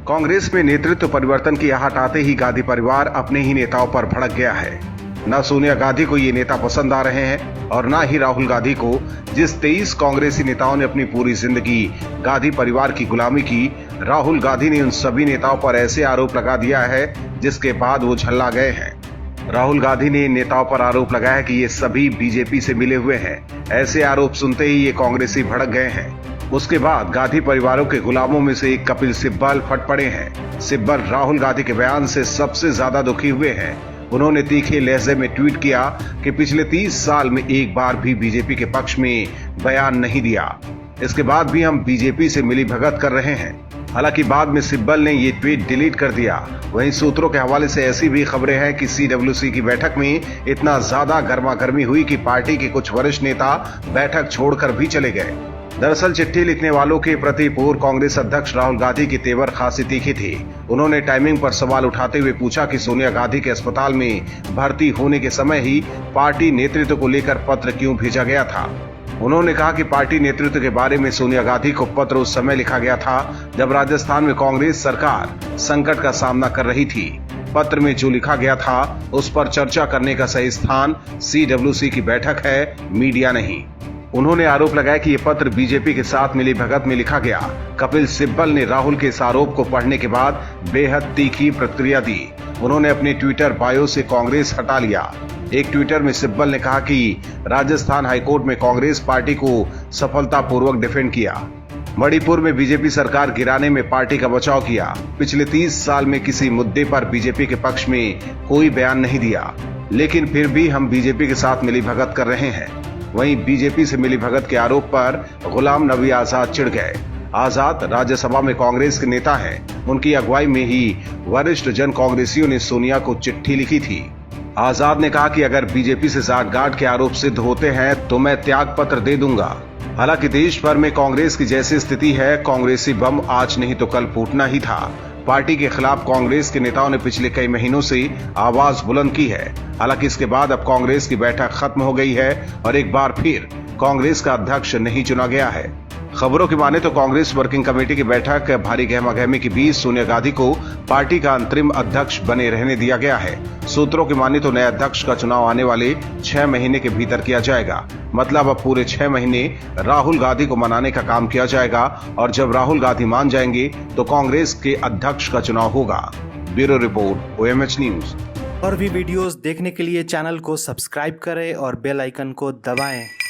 कांग्रेस में नेतृत्व परिवर्तन की आहट आते ही गांधी परिवार अपने ही नेताओं पर भड़क गया है। न सोनिया गांधी को ये नेता पसंद आ रहे हैं और न ही राहुल गांधी को। जिस 23 कांग्रेसी नेताओं ने अपनी पूरी जिंदगी गांधी परिवार की गुलामी की, राहुल गांधी ने उन सभी नेताओं पर ऐसे आरोप लगा दिया है जिसके बाद वो झल्ला गए हैं। राहुल गांधी ने इन नेताओं पर आरोप लगाया कि ये सभी बीजेपी से मिले हुए हैं। ऐसे आरोप सुनते ही ये कांग्रेसी भड़क गए हैं। उसके बाद गांधी परिवारों के गुलामों में से एक कपिल सिब्बल फट पड़े हैं। सिब्बल राहुल गांधी के बयान से सबसे ज्यादा दुखी हुए हैं। उन्होंने तीखे लहजे में ट्वीट किया कि पिछले 30 साल में एक बार भी बीजेपी के पक्ष में बयान नहीं दिया। इसके बाद भी हम बीजेपी से मिलीभगत कर रहे हैं। हालांकि बाद में सिब्बल ने ये ट्वीट डिलीट कर दिया। वहीं सूत्रों के हवाले से ऐसी भी खबरें हैं कि CWC की बैठक में इतना ज्यादा गर्मागर्मी हुई कि पार्टी के कुछ वरिष्ठ नेता बैठक छोड़कर भी चले गए। दरअसल चिट्ठी लिखने वालों के प्रति पूर्व कांग्रेस अध्यक्ष राहुल गांधी के तेवर खासी तीखे थे। उन्होंने टाइमिंग पर सवाल उठाते हुए पूछा कि सोनिया गांधी के अस्पताल में भर्ती होने के समय ही पार्टी नेतृत्व को लेकर पत्र क्यों भेजा गया था। उन्होंने कहा कि पार्टी नेतृत्व के बारे में सोनिया गांधी को पत्र उस समय लिखा गया था जब राजस्थान में कांग्रेस सरकार संकट का सामना कर रही थी। पत्र में जो लिखा गया था उस पर चर्चा करने का सही स्थान CWC की बैठक है, मीडिया नहीं। उन्होंने आरोप लगाया कि ये पत्र बीजेपी के साथ मिलीभगत में लिखा गया। कपिल सिब्बल ने राहुल के इस आरोप को पढ़ने के बाद बेहद तीखी प्रतिक्रिया दी। उन्होंने अपने ट्विटर बायो से कांग्रेस हटा लिया। एक ट्विटर में सिब्बल ने कहा कि राजस्थान हाईकोर्ट में कांग्रेस पार्टी को सफलतापूर्वक डिफेंड किया। मणिपुर में बीजेपी सरकार गिराने में पार्टी का बचाव किया। पिछले 30 साल में किसी मुद्दे पर बीजेपी के पक्ष में कोई बयान नहीं दिया, लेकिन फिर भी हम बीजेपी के साथ मिलीभगत कर रहे हैं। वहीं बीजेपी से मिलीभगत के आरोप पर गुलाम नबी आजाद चिढ़ गए। आजाद राज्यसभा में कांग्रेस के नेता हैं। उनकी अगुवाई में ही वरिष्ठ जन कांग्रेसियों ने सोनिया को चिट्ठी लिखी थी। आजाद ने कहा कि अगर बीजेपी से साठगांठ के आरोप सिद्ध होते हैं तो मैं त्याग पत्र दे दूंगा। हालांकि देश भर में कांग्रेस की जैसी स्थिति है, कांग्रेसी बम आज नहीं तो कल फूटना ही था। पार्टी के खिलाफ कांग्रेस के नेताओं ने पिछले कई महीनों से आवाज बुलंद की है। हालांकि इसके बाद अब कांग्रेस की बैठक खत्म हो गई है और एक बार फिर कांग्रेस का अध्यक्ष नहीं चुना गया है। खबरों की माने तो कांग्रेस वर्किंग कमेटी की बैठक भारी गहमागहमी के बीच सोनिया गांधी को पार्टी का अंतरिम अध्यक्ष बने रहने दिया गया है। सूत्रों की माने तो नए अध्यक्ष का चुनाव आने वाले 6 महीने के भीतर किया जाएगा। मतलब अब पूरे 6 महीने राहुल गांधी को मनाने का काम किया जाएगा और जब राहुल गांधी मान जाएंगे तो कांग्रेस के अध्यक्ष का चुनाव होगा। Bureau report, OMH news. और भी वीडियोस देखने के लिए चैनल को सब्सक्राइब करें और बेल आइकन को दबाएं।